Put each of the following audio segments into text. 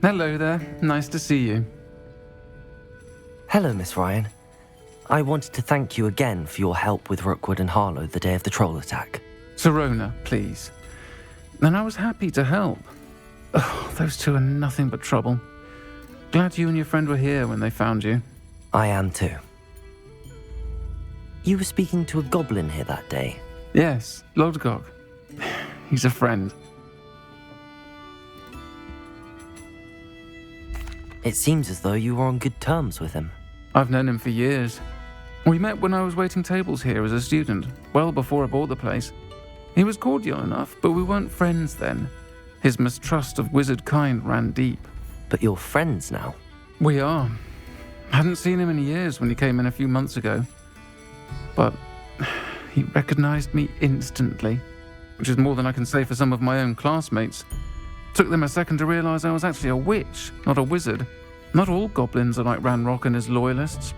Hello there. Nice to see you. Hello, Miss Ryan. I wanted to thank you again for your help with Rookwood and Harlow the day of the troll attack. Sirona, please. And I was happy to help. Oh, those two are nothing but trouble. Glad you and your friend were here when they found you. I am too. You were speaking to a goblin here that day. Yes, Lodgok. He's a friend. It seems as though you were on good terms with him. I've known him for years. We met when I was waiting tables here as a student, well before I bought the place. He was cordial enough, but we weren't friends then. His mistrust of wizard kind ran deep. But you're friends now? We are. Hadn't seen him in years when he came in a few months ago. But he recognized me instantly, which is more than I can say for some of my own classmates. Took them a second to realize I was actually a witch, not a wizard. Not all goblins are like Ranroku and his loyalists.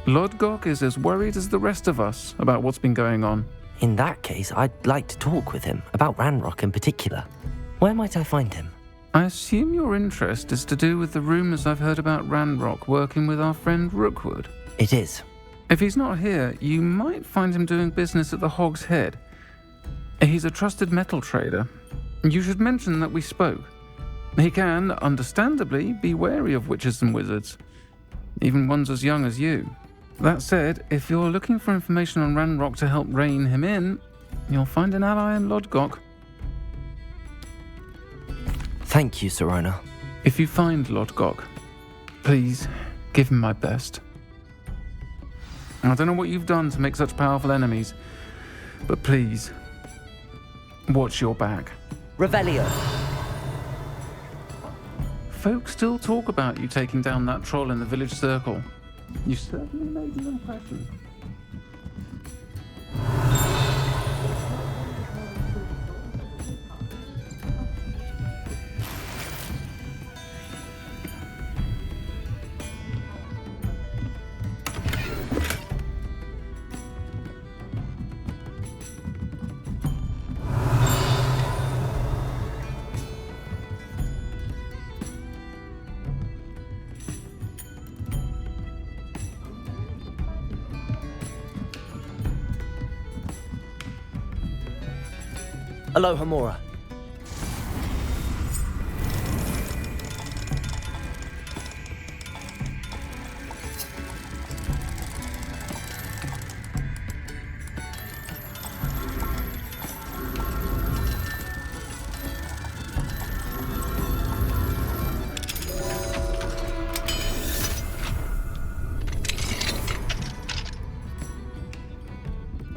Lodgok is as worried as the rest of us about what's been going on. In that case, I'd like to talk with him, about Ranroku in particular. Where might I find him? I assume your interest is to do with the rumors I've heard about Ranroku working with our friend Rookwood. It is. If he's not here, you might find him doing business at the Hog's Head. He's a trusted metal trader. You should mention that we spoke. He can, understandably, be wary of witches and wizards, even ones as young as you. That said, if you're looking for information on Ranroku to help rein him in, you'll find an ally in Lodgok. Thank you, Sirona. If you find Lodgok, please give him my best. I don't know what you've done to make such powerful enemies, but please, watch your back. Revelio. Folks still talk about you taking down that troll in the village circle. You certainly made an impression. Aloha Mora.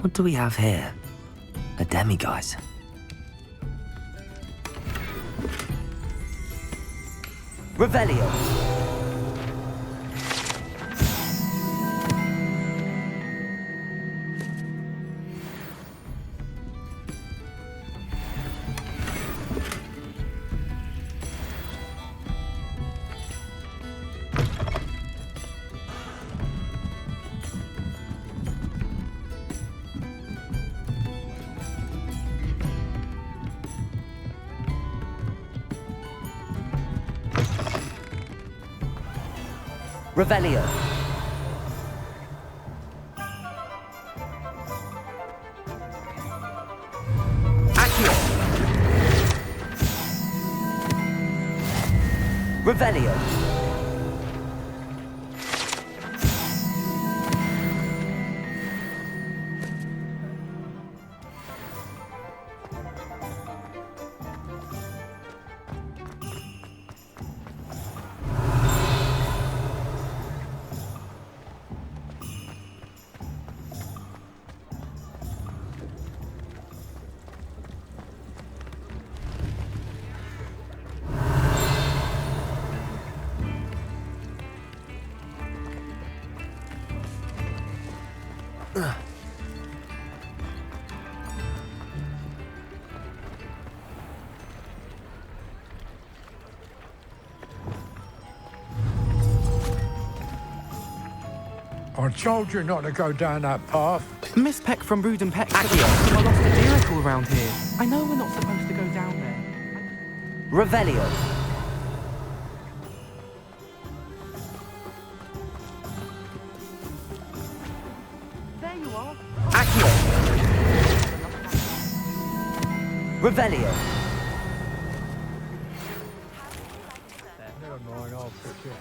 What do we have here? A demiguise. Revelio. Revelio. Accio. Revelio. I told you not to go down that path. Miss Peck from Brood and Peck said I lost a miracle around here. I know we're not supposed to go down there. Revelio. Revelio. Never mind, I'll fix it.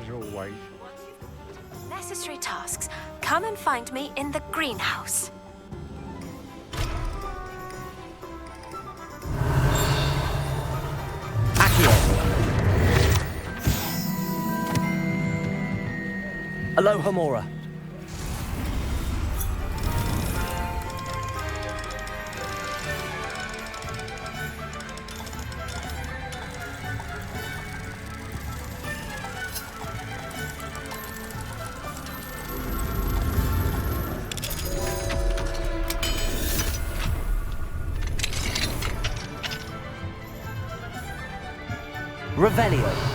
As always. Necessary tasks. Come and find me in the greenhouse. Accio. Alohomora. Revelio.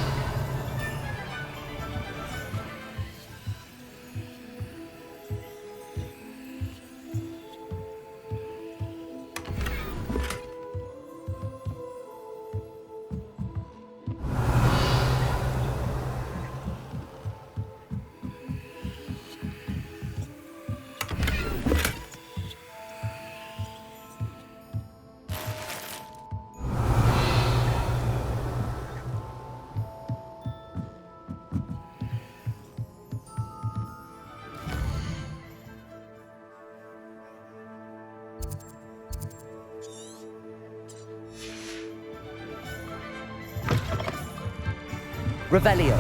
Revelio.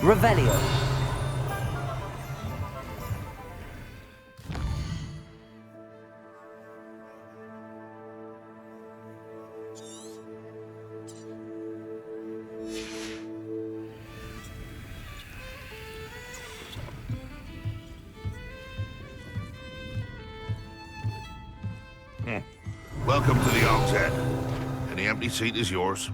Revelio. Welcome to the Og's Head. Any empty seat is yours.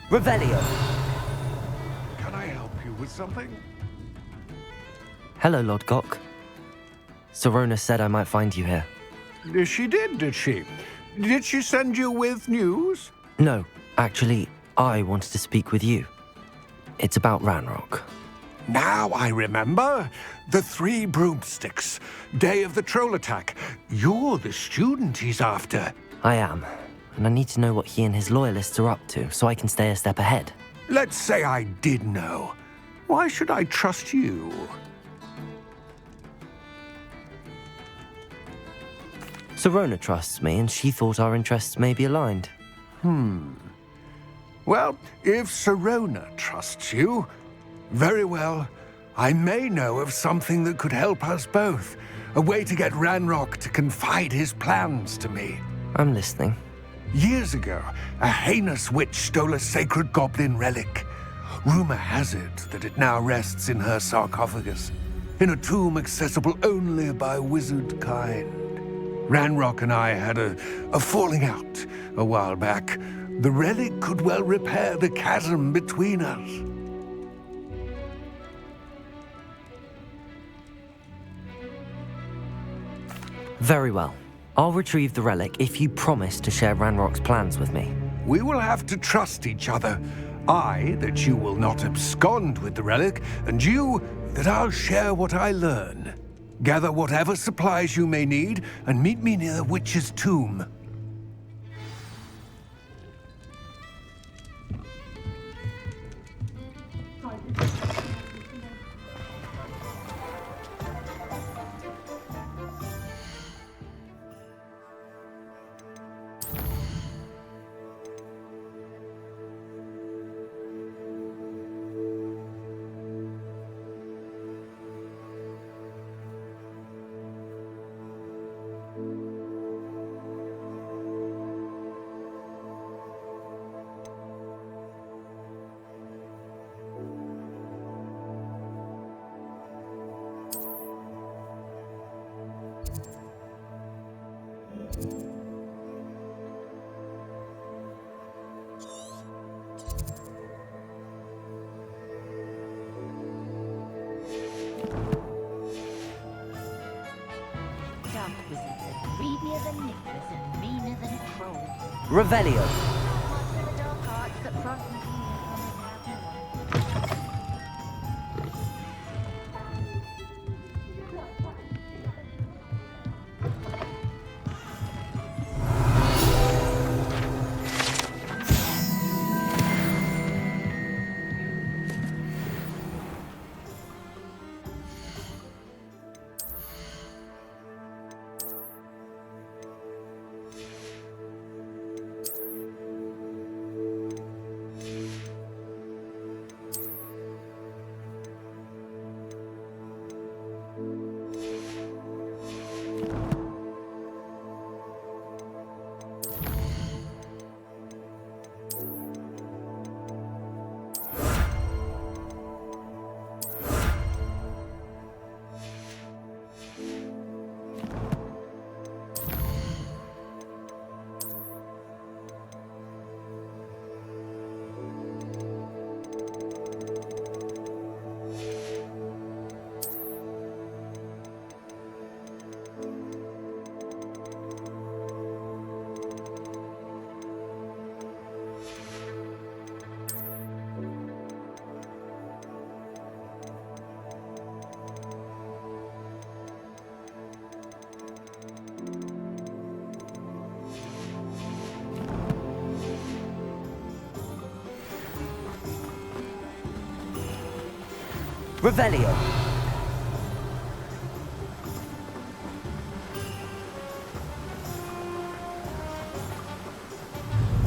Revelio. Can I help you with something? Hello, Lodgok. Sirona said I might find you here. She did she? Did she send you with news? No, actually, I wanted to speak with you. It's about Ranroku. Now I remember. The 3 broomsticks. Day of the troll attack. You're the student he's after. I am, and I need to know what he and his loyalists are up to so I can stay a step ahead. Let's say I did know. Why should I trust you? Sirona trusts me, and she thought our interests may be aligned. Well, if Sirona trusts you, very well. I may know of something that could help us both. A way to get Ranroku to confide his plans to me. I'm listening. Years ago, a heinous witch stole a sacred goblin relic. Rumor has it that it now rests in her sarcophagus, in a tomb accessible only by wizard kind. Ranroku and I had a falling out a while back. The relic could well repair the chasm between us. Very well. I'll retrieve the relic if you promise to share Ranrock's plans with me. We will have to trust each other. I, that you will not abscond with the relic, and you, that I'll share what I learn. Gather whatever supplies you may need, and meet me near the witch's tomb. dark wizards are greedier than Nicholas and meaner than a troll. Revelio. Ones with the dark arts that front and from the happy one. Revelio.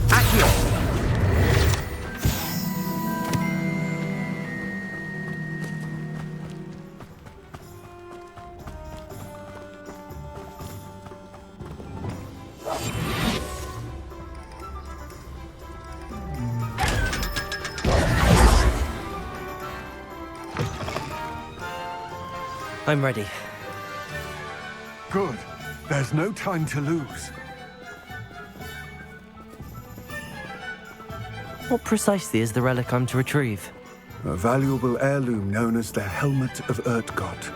Accio. I'm ready. Good. There's no time to lose. What precisely is the relic I'm to retrieve? A valuable heirloom known as the Helmet of Urtkot.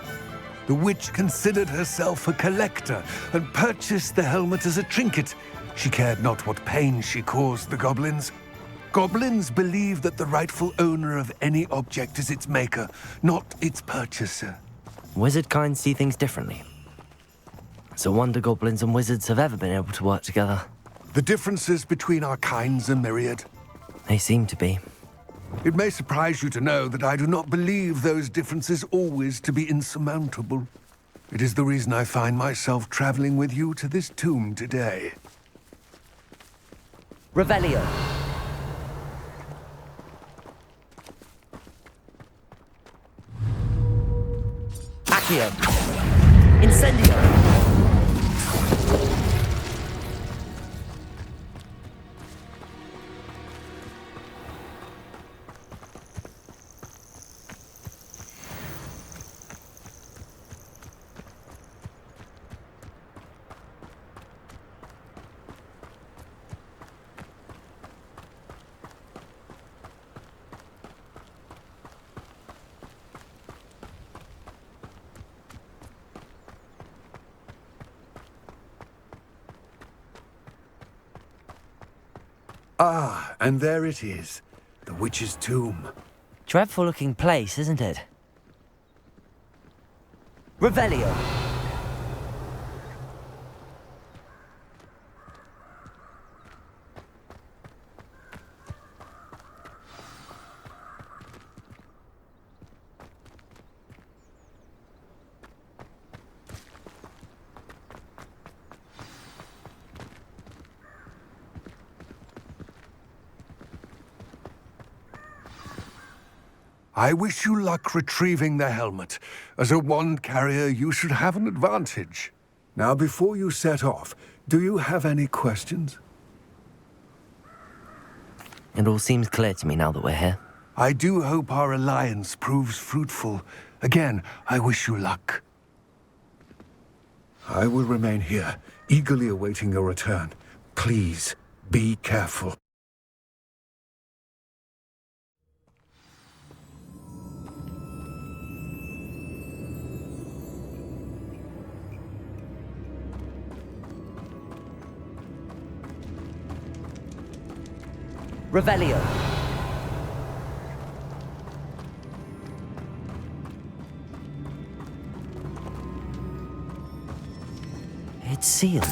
The witch considered herself a collector and purchased the helmet as a trinket. She cared not what pain she caused the goblins. Goblins believe that the rightful owner of any object is its maker, not its purchaser. Wizard kind see things differently. It's a wonder goblins and wizards have ever been able to work together. The differences between our kinds are myriad. They seem to be. It may surprise you to know that I do not believe those differences always to be insurmountable. It is the reason I find myself traveling with you to this tomb today. Revelio. Accio. Incendio. Ah, and there it is. The witch's tomb. Dreadful looking place, isn't it? Revelio. I wish you luck retrieving the helmet. As a wand carrier, you should have an advantage. Now, before you set off, do you have any questions? It all seems clear to me now that we're here. I do hope our alliance proves fruitful. Again, I wish you luck. I will remain here, eagerly awaiting your return. Please, be careful. Revelio. It's sealed.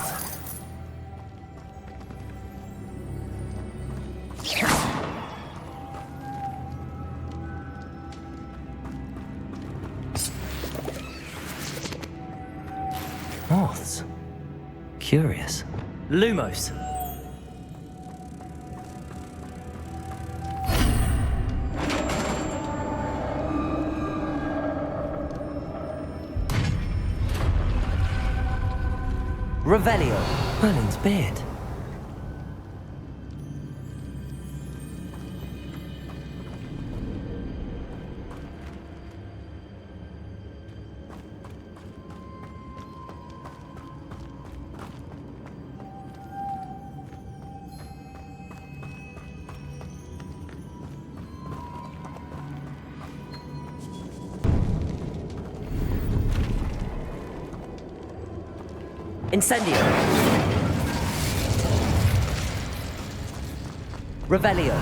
Moths. Curious. Lumos. Revelio. Merlin's beard. Incendio. Revelio.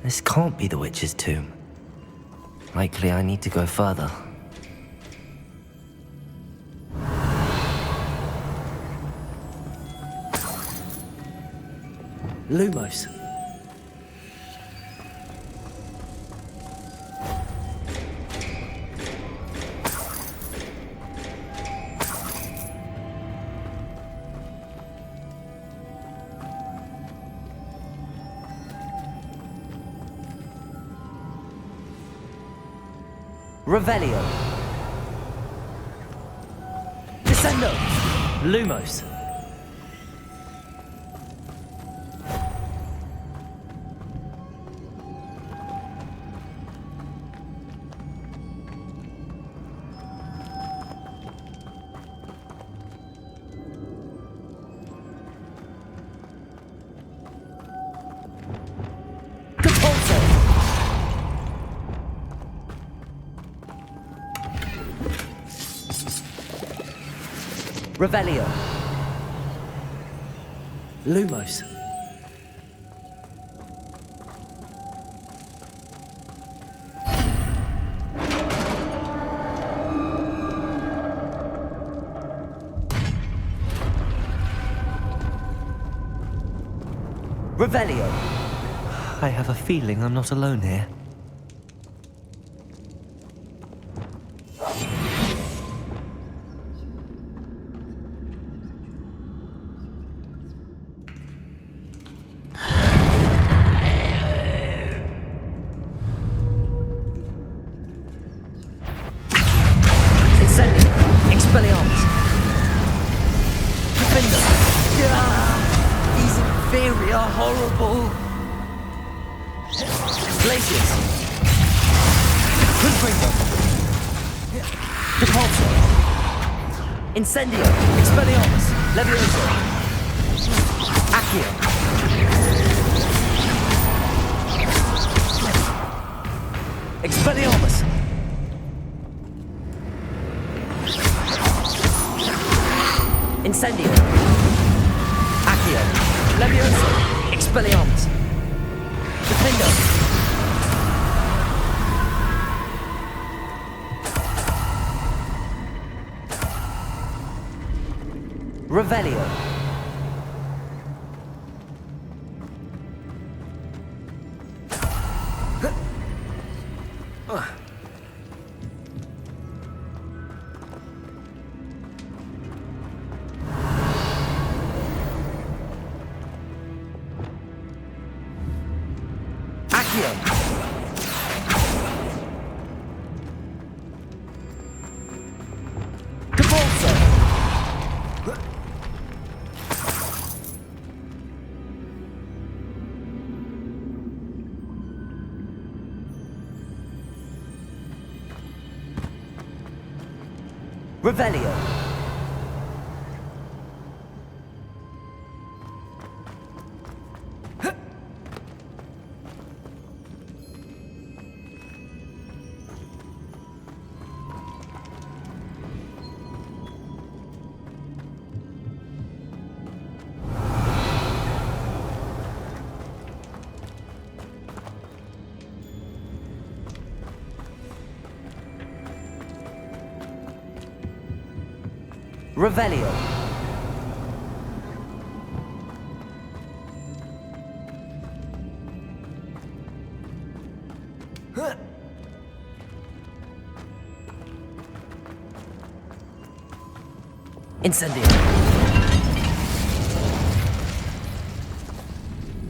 This can't be the witch's tomb. Likely I need to go further. Lumos. Revelio. Descendo. Lumos. Revelio. Lumos. Revelio. I have a feeling I'm not alone here. Incendio, Expelliarmus, Levioso, Accio, Expelliarmus, Incendio, Accio, Levioso, Expelliarmus, Defendo. Revelio. Accio. Cabolso. Revelio. Revelio. Incendio.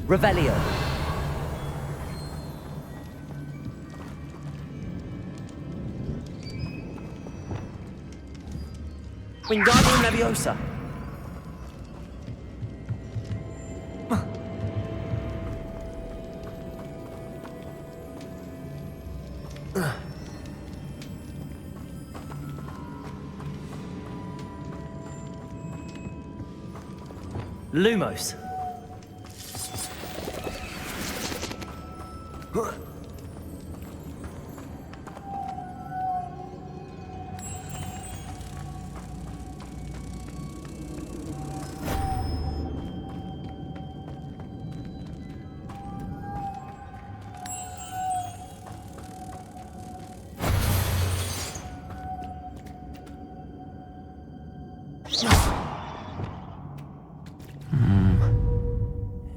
Revelio. Wingardium Leviosa. Lumos.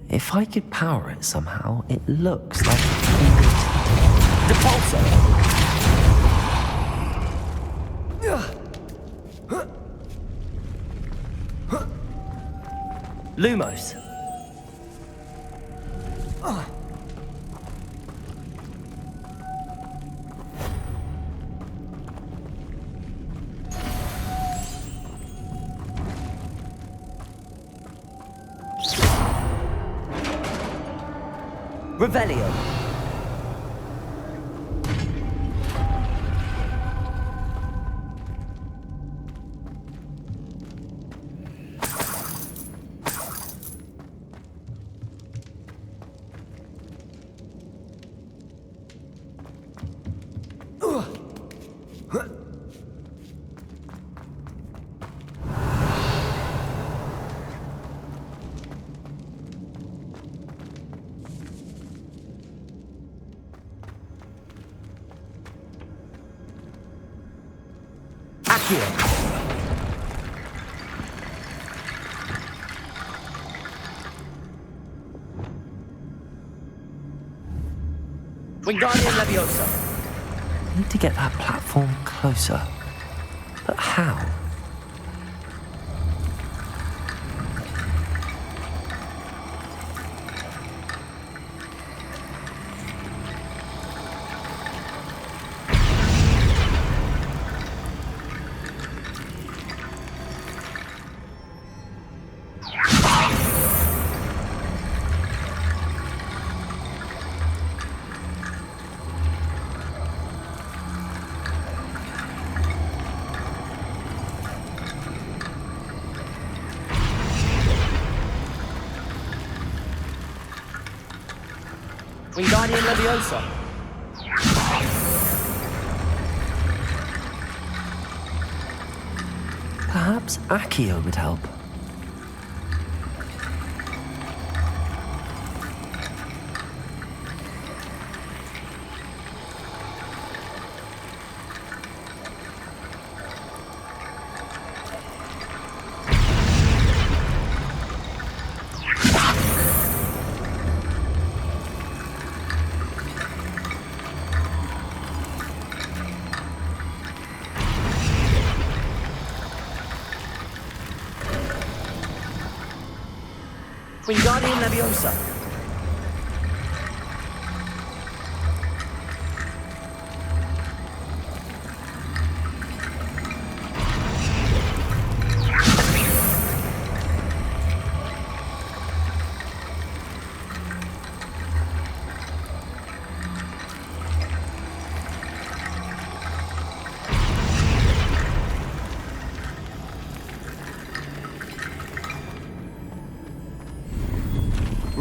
If I could power it somehow, it looks like Depulso. Lumos. Revelio. Wingardium Leviosa. I need to get that platform closer. But how? Wingardium Leviosa. Perhaps Accio would help. Wingardium Leviosa.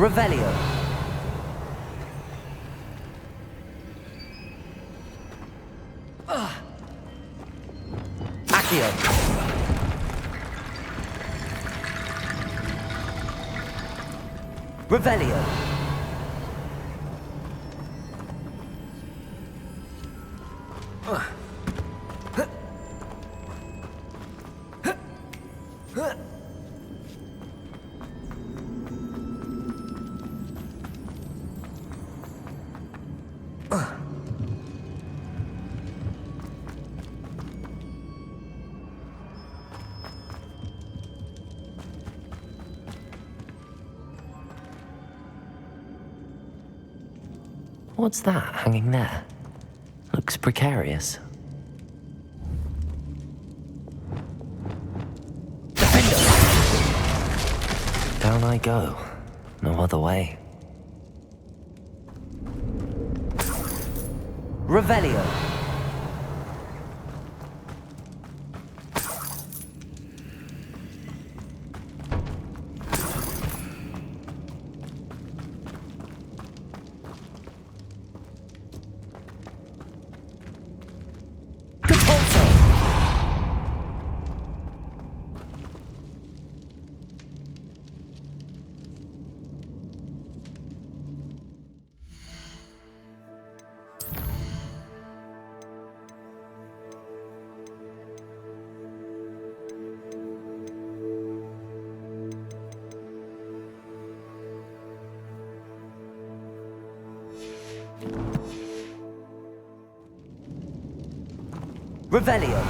Revelio. Accio. Revelio. What's that hanging there? Looks precarious. Defender! Down I go. No other way. Revelio. Revelio.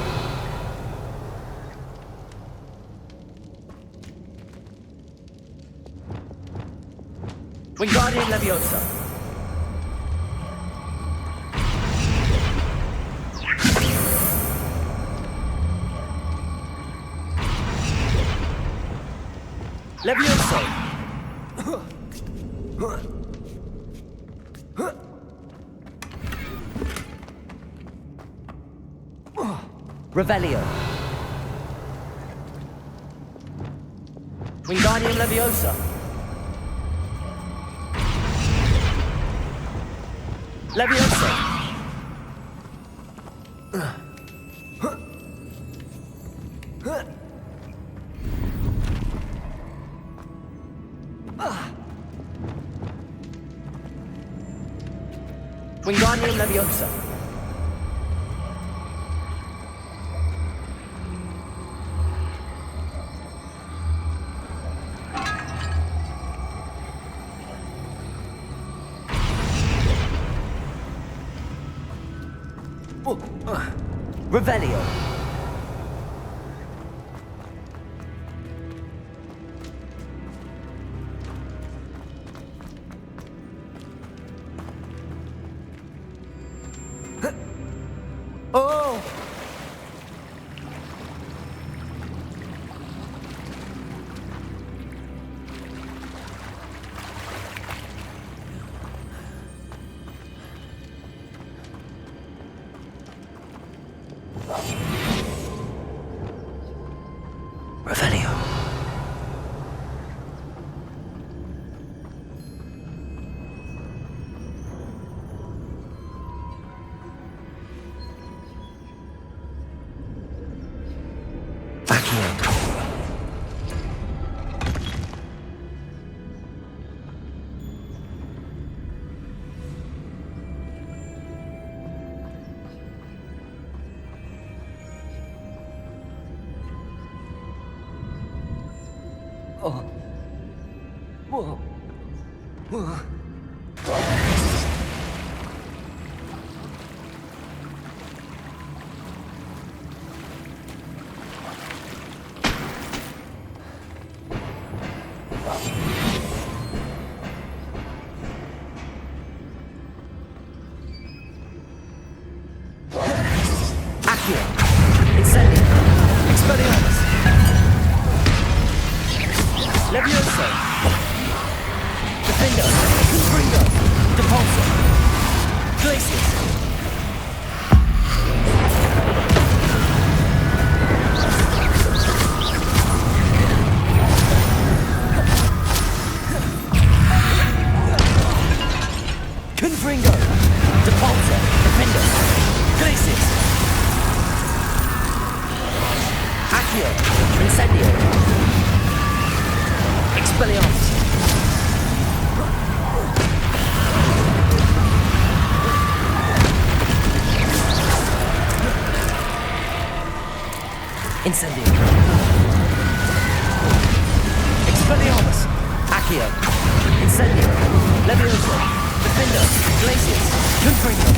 Wingardium Leviosa. Levioso. Revelio. Wingardium Leviosa. Leviosa. Wingardium Leviosa. Revelio. Oh! Revelio. Oh. Whoa. Whoa. Accio. Incendio. Expelliarmus. Levioso. Defender. Confringo. Depulso. Glacius. Confringo. Depulso. Defender. Glacius. Accio. Incendio. Expelliarmus. Incendio. Expelliarmus! Accio! Incendio! Levioso! Defender! Glacius! Confringo!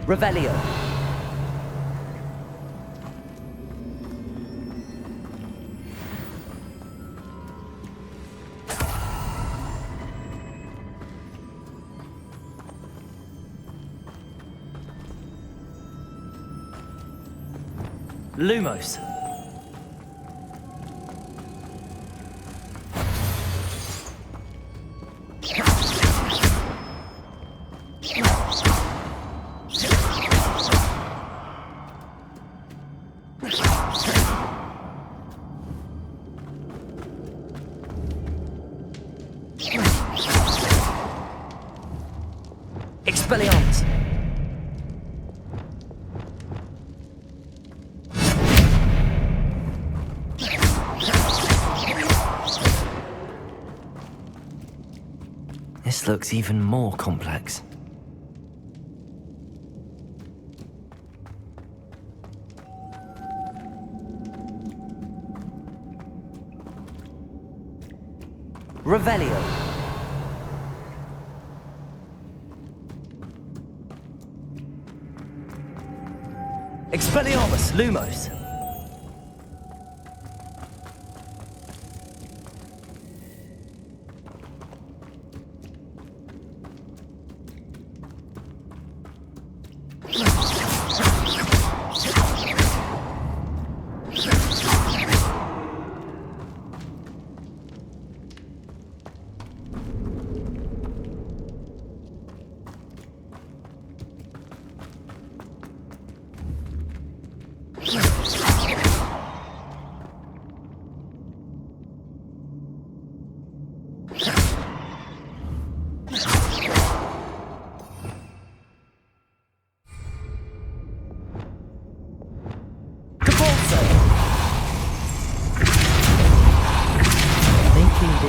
Revelio. Lumos. Expelliarmus. This looks even more complex. Revelio. Expelliarmus, Lumos.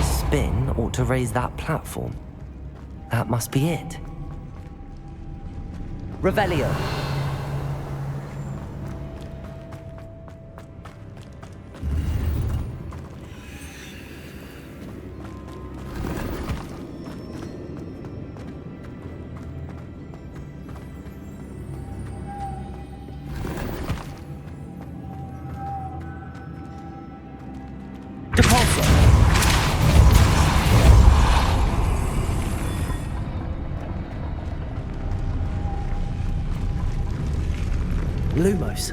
Spin ought to raise that platform. That must be it. Revelio. Lumos.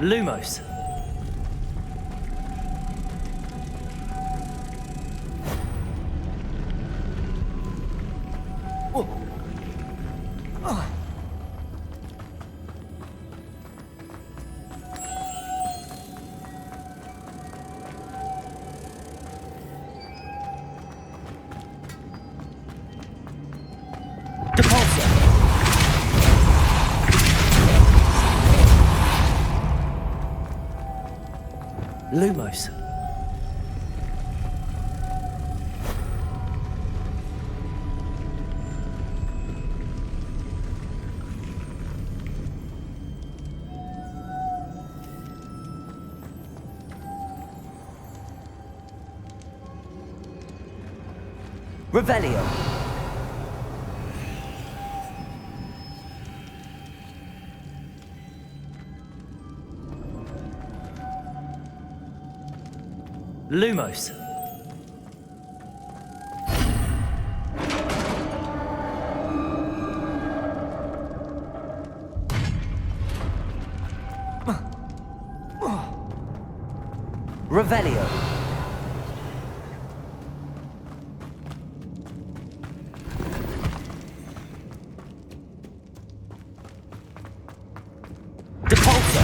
Lumos. Lumos. Revelio. Lumos. Revelio. Depulso.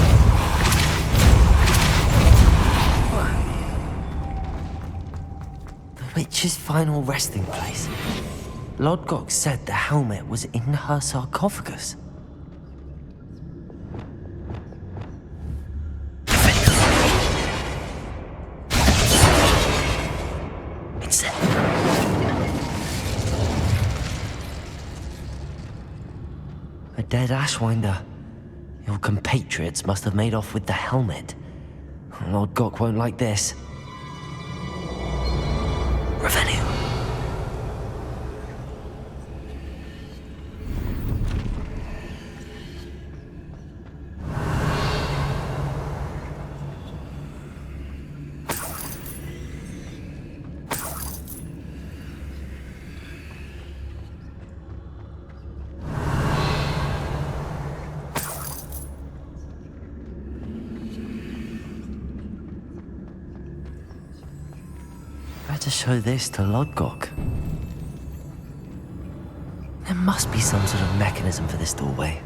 The witch's final resting place. Lodgok said the helmet was in her sarcophagus. It's it. A dead Ashwinder. Your compatriots must have made off with the helmet. Lodgok won't like this. Revenue. To show this to Lodgok. There must be some sort of mechanism for this doorway.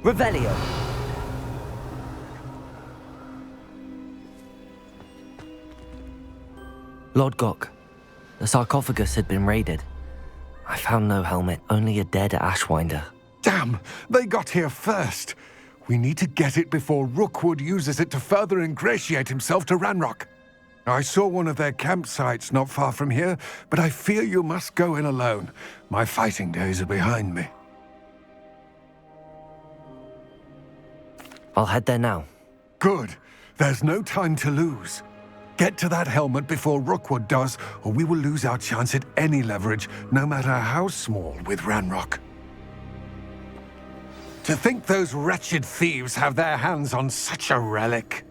Revelio. Lodgok. The sarcophagus had been raided. I found no helmet, only a dead Ashwinder. Damn! They got here first. We need to get it before Rookwood uses it to further ingratiate himself to Ranroku. I saw one of their campsites not far from here, but I fear you must go in alone. My fighting days are behind me. I'll head there now. Good. There's no time to lose. Get to that helmet before Rookwood does, or we will lose our chance at any leverage, no matter how small, with Ranroku. To think those wretched thieves have their hands on such a relic.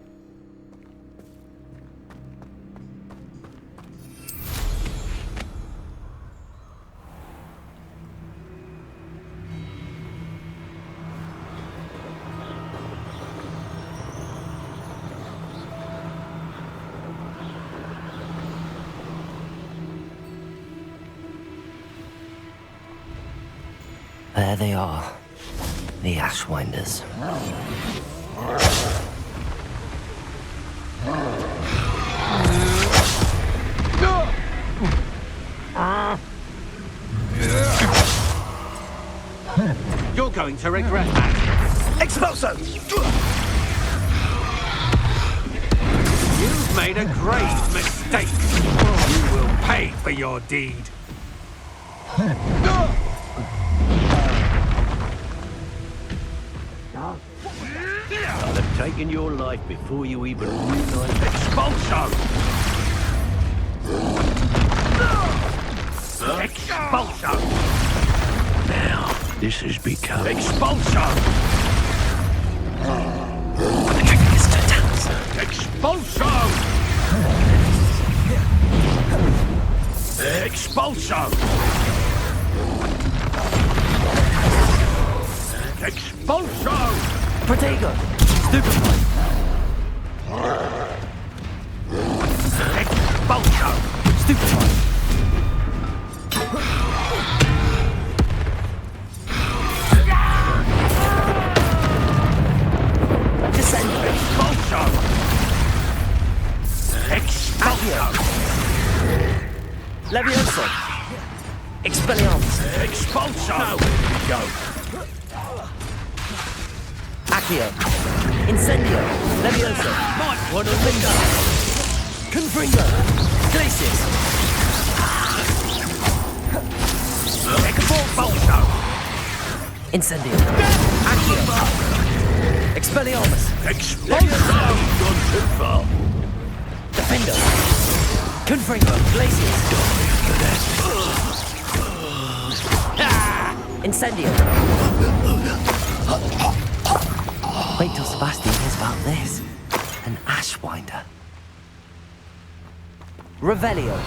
There they are, the Ashwinders. You're going to regret that. Expulso! You've made a grave mistake. You will pay for your deed. I'll have taken your life before you even realize Expulso! Expulso! now. This has become Expulso! The trick is to dance. Expulso! Expulso! Expulso! Protego! Stupefy! Expulso! Stupefy! Descend! Expulso! Expulso! Levioso! Expelliarmus! Expulso! go. Accio! Incendio! Levioso! Might want to linger! Confringo! Glaciers! Incendio! Accio! Expelliarmus! Gone too far. Defender! Confringo! Glaciers! Incendio! Wait till Sebastian hears about this. An Ashwinder. Revelio.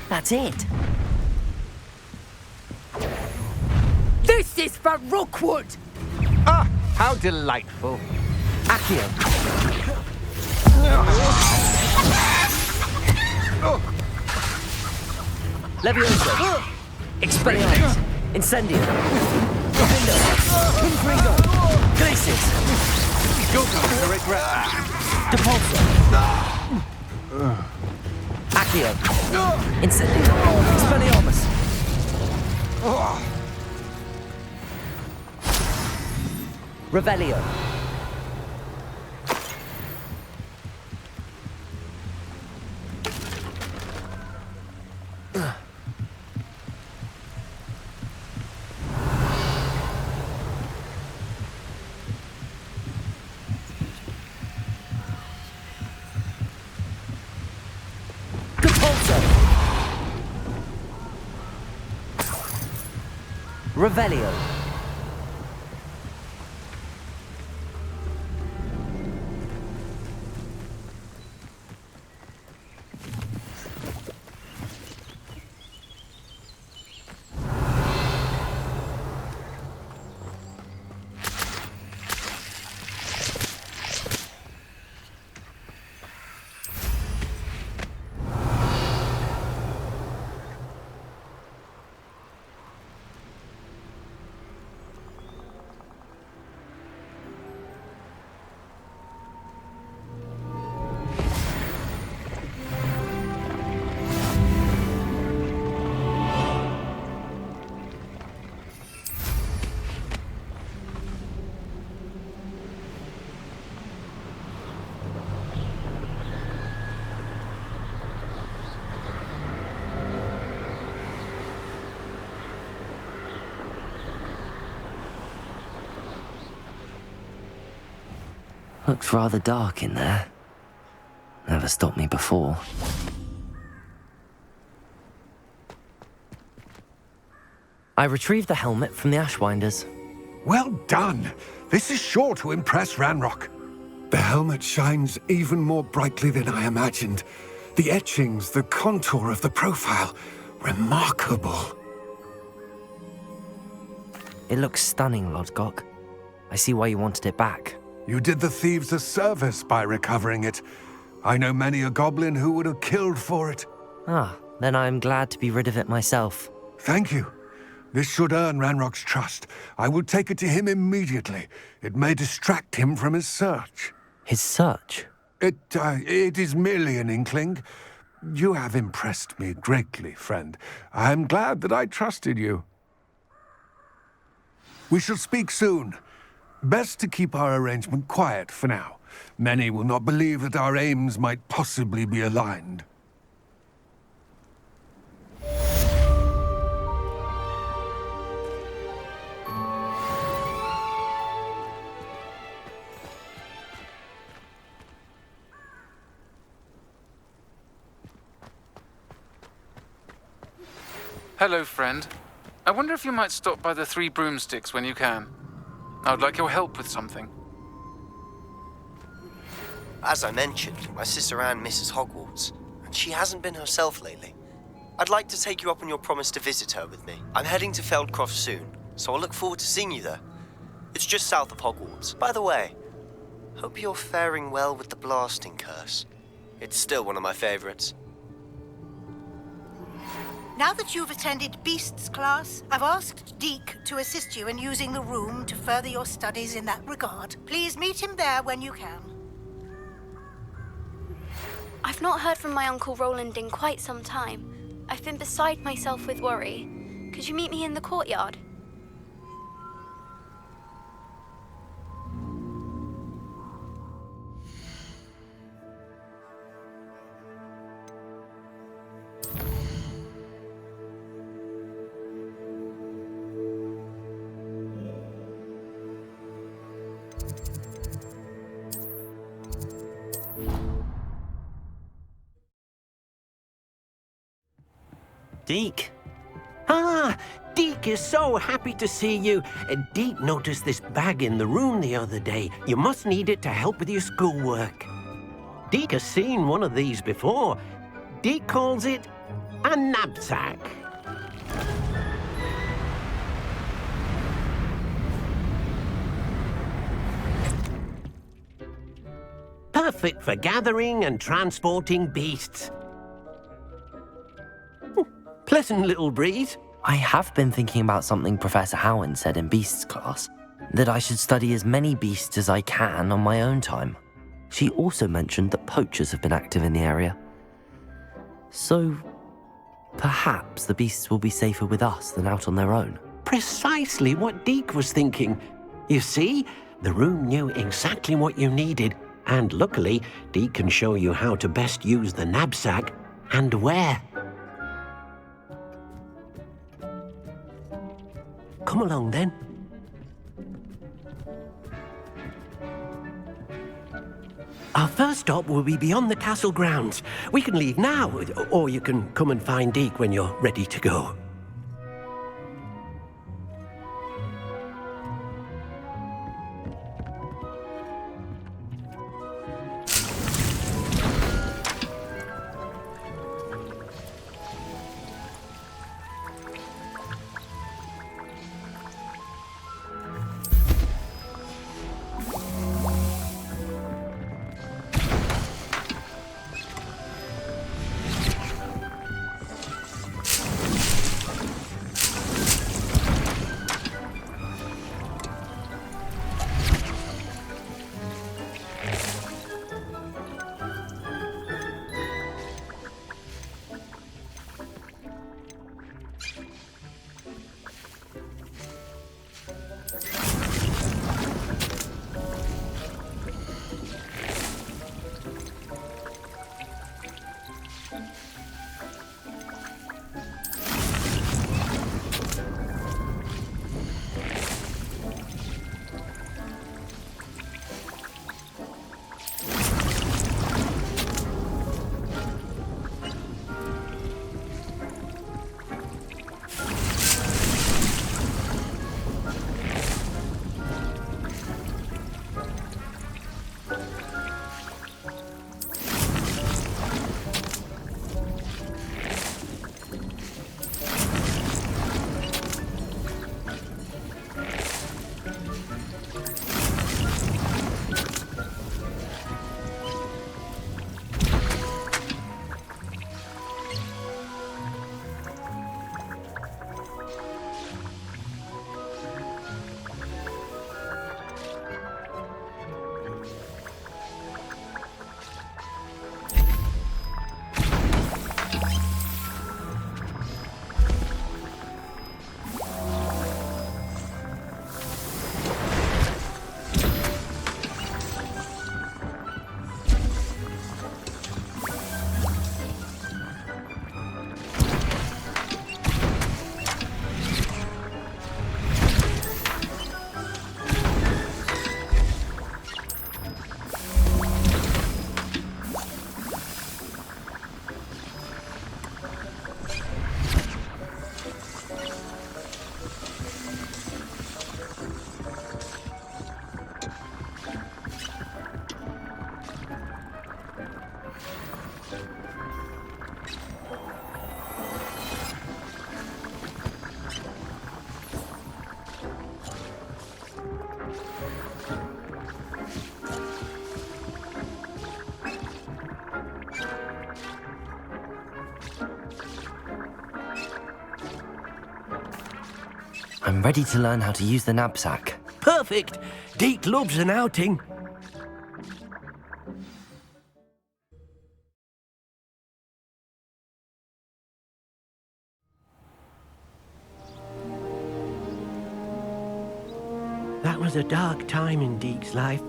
That's it. This is for Rookwood! Ah, how delightful. Accio. Levioso. Expelliarmus. Incendio. Defender. Confringo. Glaciers. You're going to regret that. Depulso. Accio. Incendio. Expelliarmus. Revelio. Revelio. Looks rather dark in there. Never stopped me before. I retrieved the helmet from the Ashwinders. Well done. This is sure to impress Ranrock. The helmet shines even more brightly than I imagined. The etchings, the contour of the profile, remarkable. It looks stunning, Lodgok. I see why you wanted it back. You did the thieves a service by recovering it. I know many a goblin who would have killed for it. Ah, then I am glad to be rid of it myself. Thank you. This should earn Ranrock's trust. I will take it to him immediately. It may distract him from his search. His search? It is merely an inkling. You have impressed me greatly, friend. I am glad that I trusted you. We shall speak soon. Best to keep our arrangement quiet for now. Many will not believe that our aims might possibly be aligned. Hello, friend. I wonder if you might stop by the Three Broomsticks when you can. I would like your help with something. As I mentioned, my sister Anne misses Hogwarts, and she hasn't been herself lately. I'd like to take you up on your promise to visit her with me. I'm heading to Feldcroft soon, so I'll look forward to seeing you there. It's just south of Hogwarts. By the way, Hope you're faring well with the blasting curse. It's still one of my favorites. Now that you've attended Beasts class, I've asked Deke to assist you in using the room to further your studies in that regard. Please meet him there when you can. I've not heard from my Uncle Roland in quite some time. I've been beside myself with worry. Could you meet me in the courtyard? Deke. Ah, Deke is so happy to see you. Deke noticed this bag in the room the other day. You must need it to help with your schoolwork. Deke has seen one of these before. Deke calls it a knapsack. Perfect for gathering and transporting beasts. Pleasant little breeze. I have been thinking about something Professor Howard said in Beasts class, that I should study as many beasts as I can on my own time. She also mentioned that poachers have been active in the area. So, perhaps the beasts will be safer with us than out on their own. Precisely what Deke was thinking. You see, the room knew exactly what you needed, and luckily, Deke can show you how to best use the knapsack and where. Come along, then. Our first stop will be beyond the castle grounds. We can leave now, or you can come and find Deke when you're ready to go. I'm ready to learn how to use the knapsack. Perfect. Deke loves an outing. That was a dark time in Deke's life.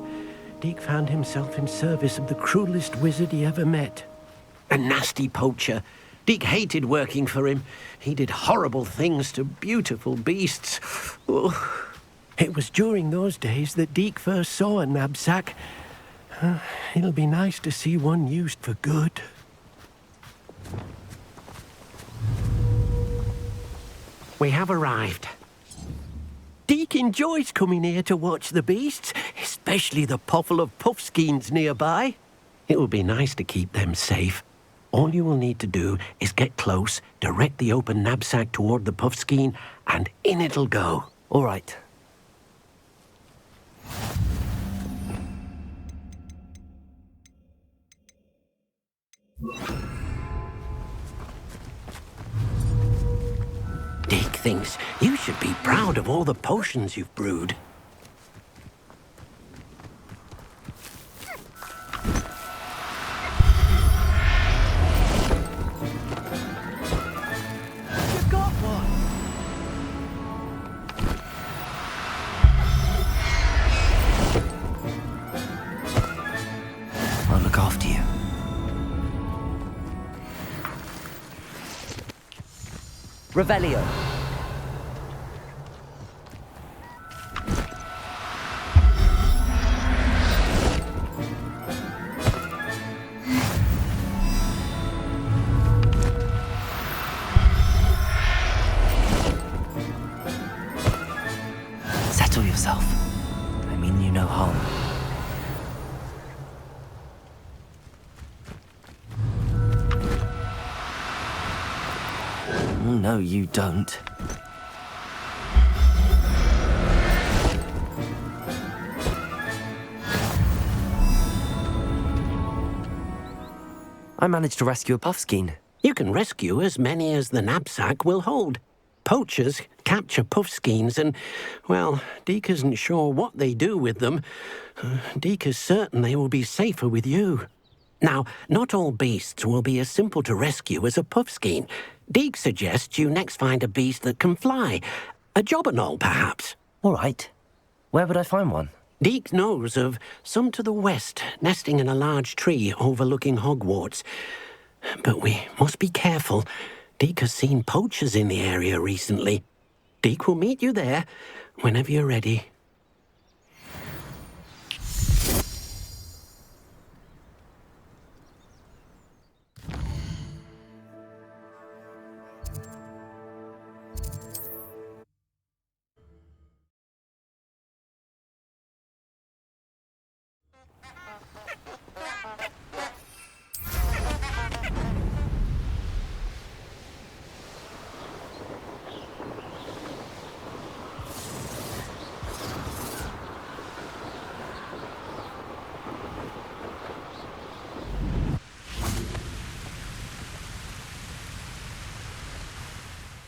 Deke found himself in service of the cruelest wizard he ever met. A nasty poacher. Deke hated working for him. He did horrible things to beautiful beasts. Oh. It was during those days that Deke first saw a knapsack. It'll be nice to see one used for good. We have arrived. Deke enjoys coming here to watch the beasts, especially the potful of puffskeins nearby. It will be nice to keep them safe. All you will need to do is get close, direct the open knapsack toward the puffskein, and in it'll go. All right. Deke thinks you should be proud of all the potions you've brewed. You've got one! I'll look after you. Revelio. Settle yourself. I mean you no harm. No, you don't. I managed to rescue a puffskein. You can rescue as many as the knapsack will hold. Poachers capture puffskeins and, well, Deke isn't sure what they do with them. Deke is certain they will be safer with you. Now, not all beasts will be as simple to rescue as a puffskein. Deke suggests you next find a beast that can fly. A jobberknoll, perhaps. All right. Where would I find one? Deke knows of some to the west, nesting in a large tree overlooking Hogwarts. But we must be careful. Deke has seen poachers in the area recently. Deke will meet you there whenever you're ready.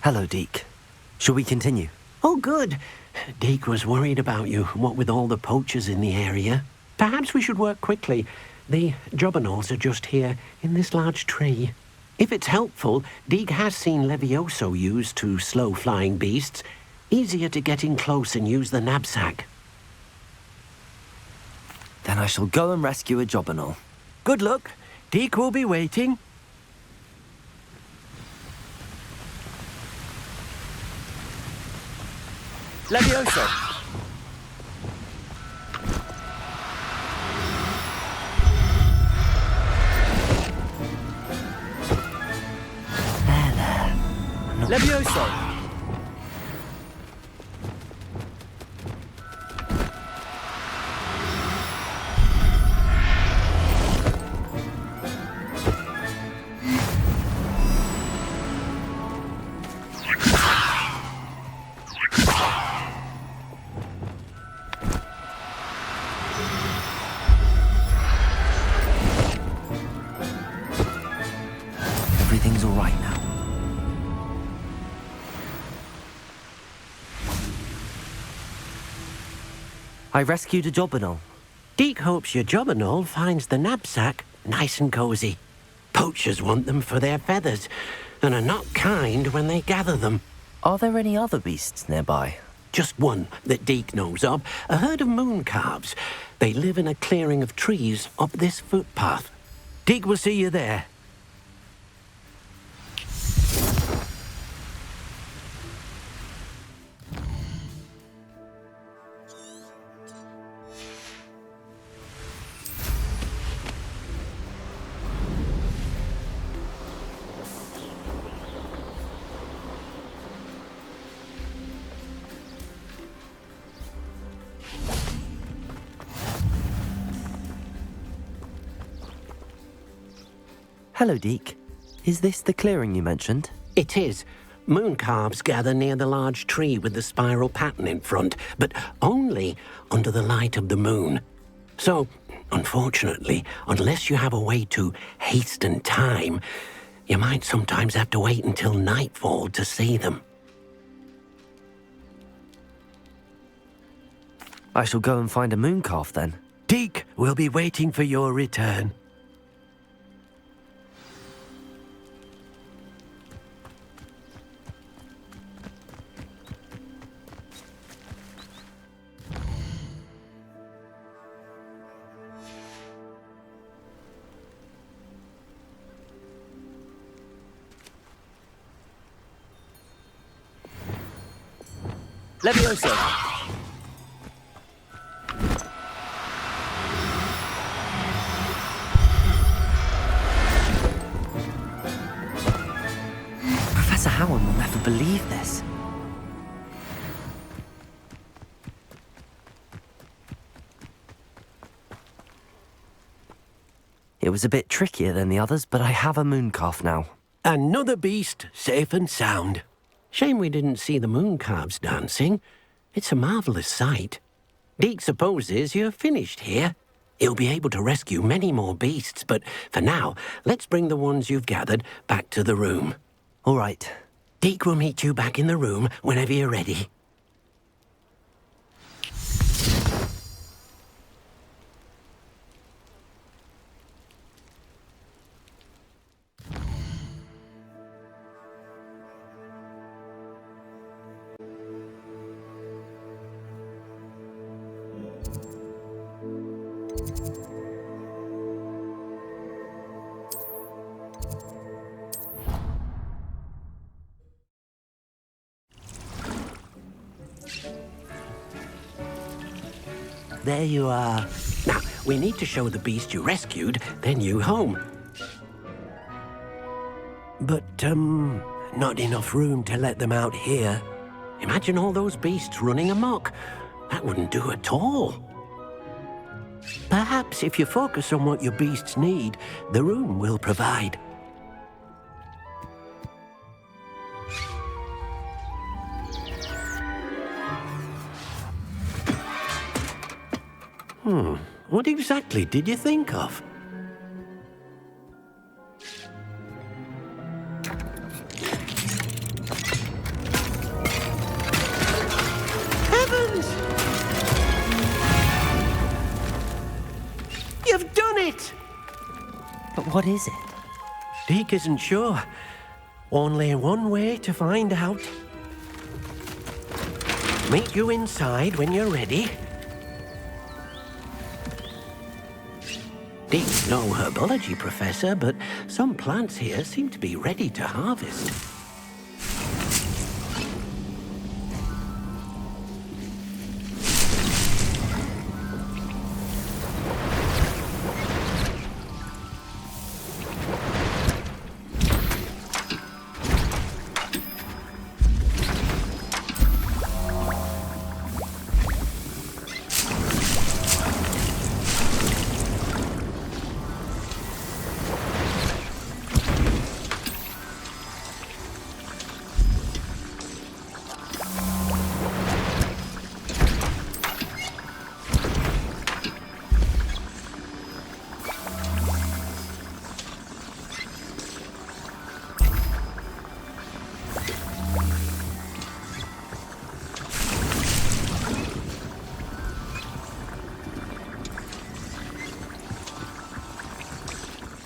Hello, Deke. Shall we continue? Oh, good. Deke was worried about you, what with all the poachers in the area. Perhaps we should work quickly. The jobberknolls are just here, in this large tree. If it's helpful, Deke has seen Levioso used to slow flying beasts. Easier to get in close and use the knapsack. Then I shall go and rescue a jobberknoll. Good luck. Deke will be waiting. Levioso! Levioso! Everything's all right now. I rescued a jobberknoll. Deke hopes your jobberknoll finds the knapsack nice and cozy. Poachers want them for their feathers, and are not kind when they gather them. Are there any other beasts nearby? Just one that Deke knows of, a herd of moon calves. They live in a clearing of trees up this footpath. Deke will see you there. Hello, Deke. Is this the clearing you mentioned? It is. Moon calves gather near the large tree with the spiral pattern in front, but only under the light of the moon. So, unfortunately, unless you have a way to hasten time, you might sometimes have to wait until nightfall to see them. I shall go and find a moon calf then. Deke will be waiting for your return. Levioso! Professor Howard will never believe this. It was a bit trickier than the others, but I have a moon calf now. Another beast, safe and sound. Shame we didn't see the moon calves dancing. It's a marvellous sight. Deke supposes you're finished here. He'll be able to rescue many more beasts, but for now, let's bring the ones you've gathered back to the room. All right. Deke will meet you back in the room whenever you're ready. There you are. Now, we need to show the beast you rescued their new home. But, not enough room to let them out here. Imagine all those beasts running amok. That wouldn't do at all. Perhaps if you focus on what your beasts need, the room will provide. What exactly did you think of? Heavens! You've done it! But what is it? Deke isn't sure. Only one way to find out. Meet you inside when you're ready. Deke's no herbology professor, but some plants here seem to be ready to harvest.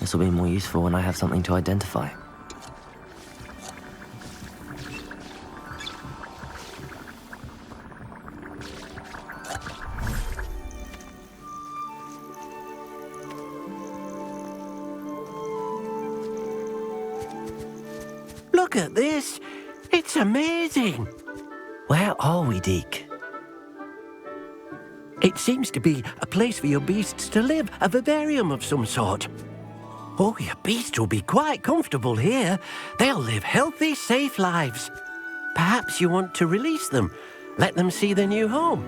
This will be more useful when I have something to identify. Look at this. It's amazing. Where are we, Deke? It seems to be a place for your beasts to live, a vivarium of some sort. Oh, your beasts will be quite comfortable here. They'll live healthy, safe lives. Perhaps you want to release them, let them see their new home.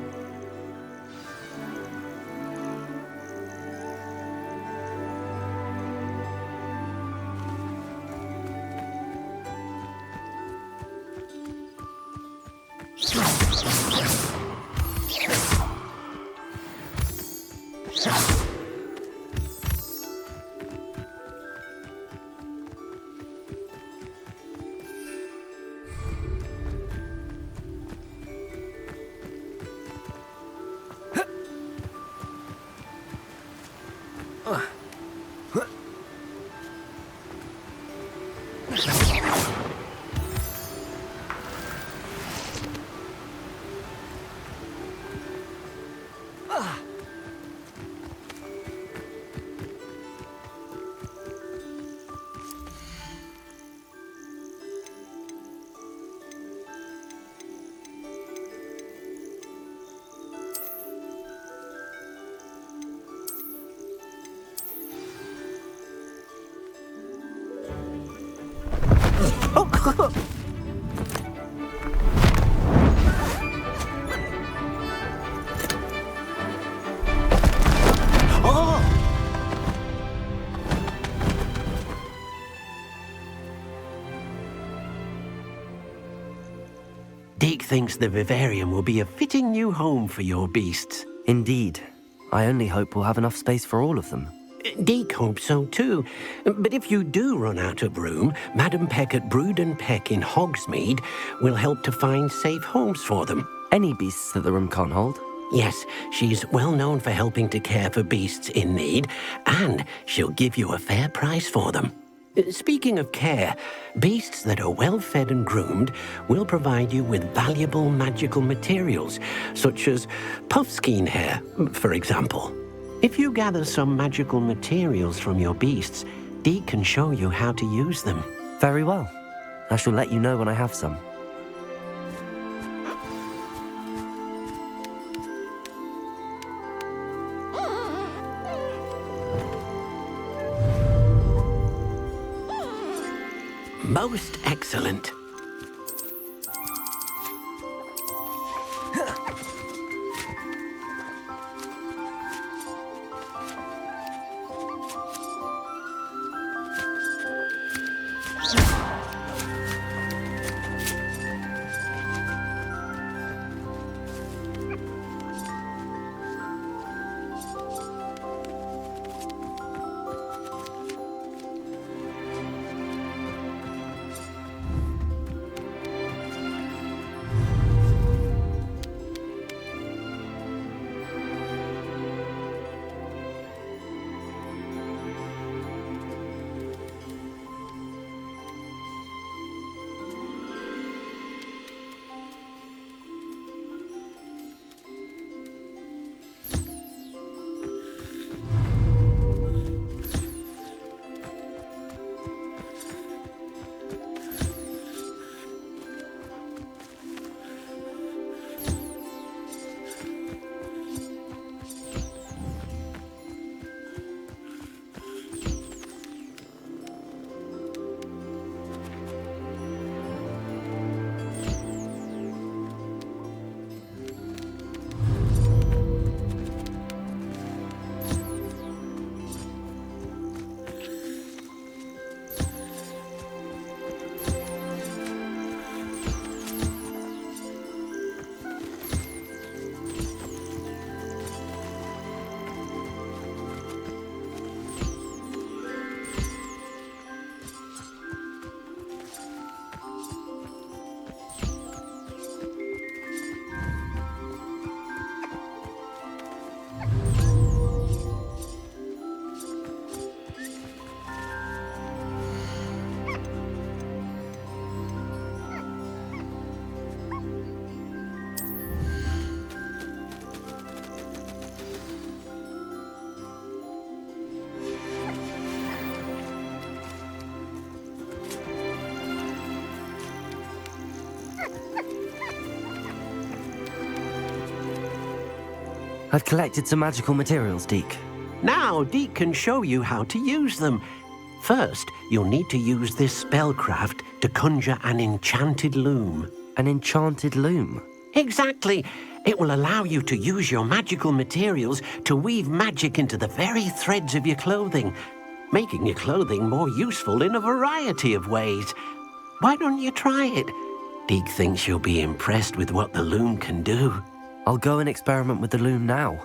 Deke thinks the vivarium will be a fitting new home for your beasts. Indeed. I only hope we'll have enough space for all of them. Deke hopes so too. But if you do run out of room, Madam Peck at Brood and Peck in Hogsmeade will help to find safe homes for them. Any beasts that the room can't hold? Yes, she's well known for helping to care for beasts in need, and she'll give you a fair price for them. Speaking of care, beasts that are well fed and groomed will provide you with valuable magical materials, such as puffskein hair, for example. If you gather some magical materials from your beasts, Deke can show you how to use them. Very well. I shall let you know when I have some. Most excellent. I've collected some magical materials, Deke. Now, Deke can show you how to use them. First, you'll need to use this spellcraft to conjure an enchanted loom. An enchanted loom? Exactly. It will allow you to use your magical materials to weave magic into the very threads of your clothing, making your clothing more useful in a variety of ways. Why don't you try it? Deke thinks you'll be impressed with what the loom can do. I'll go and experiment with the loom now.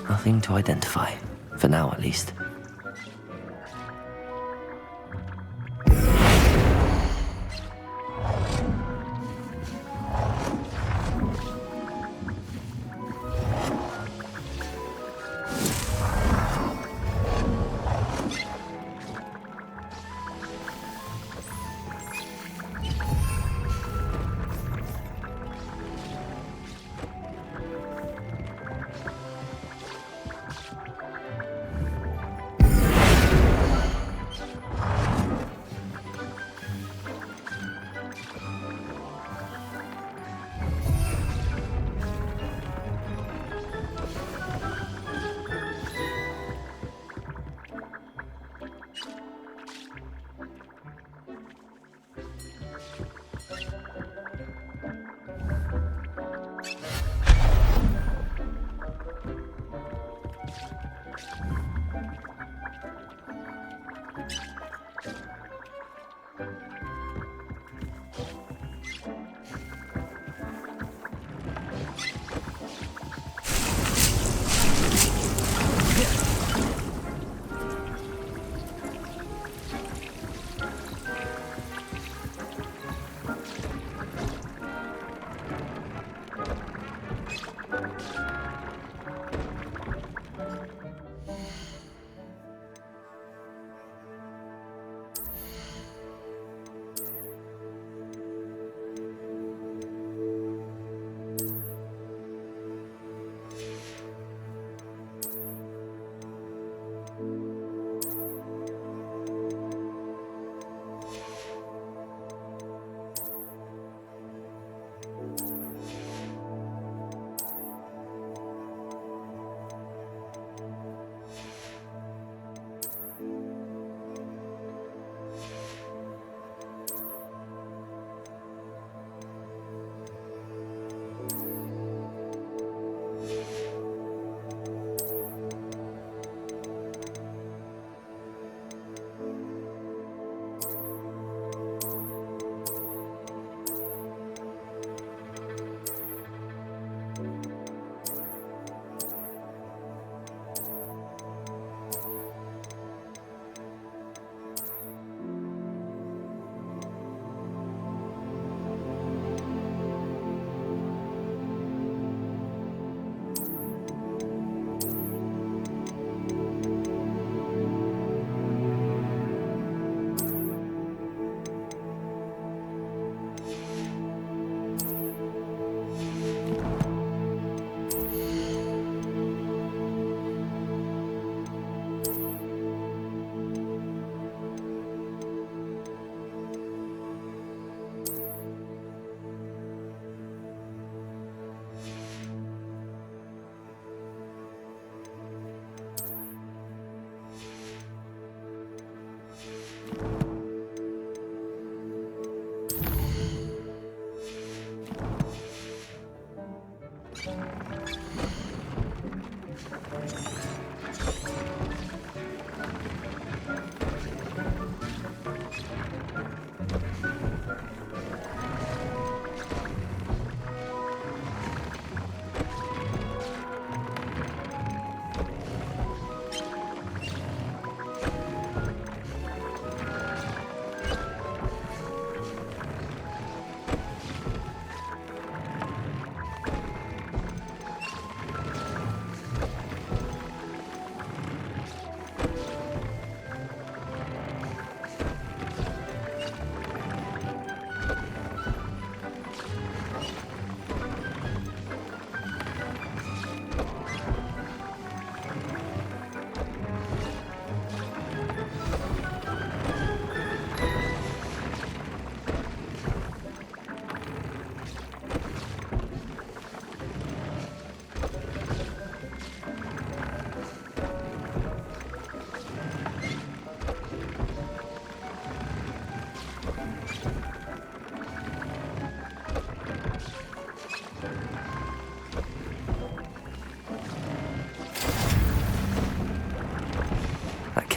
Nothing to identify, for now at least.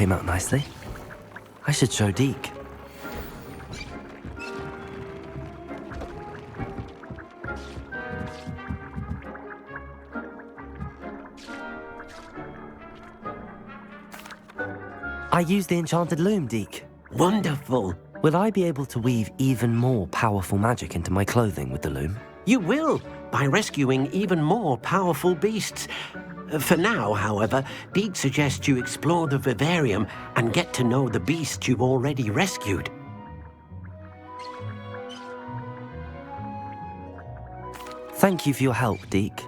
Came out nicely. I should show Deke. I used the enchanted loom, Deke. Wonderful. Will I be able to weave even more powerful magic into my clothing with the loom? You will, by rescuing even more powerful beasts. For now, however, Deke suggests you explore the vivarium and get to know the beasts you've already rescued. Thank you for your help, Deke.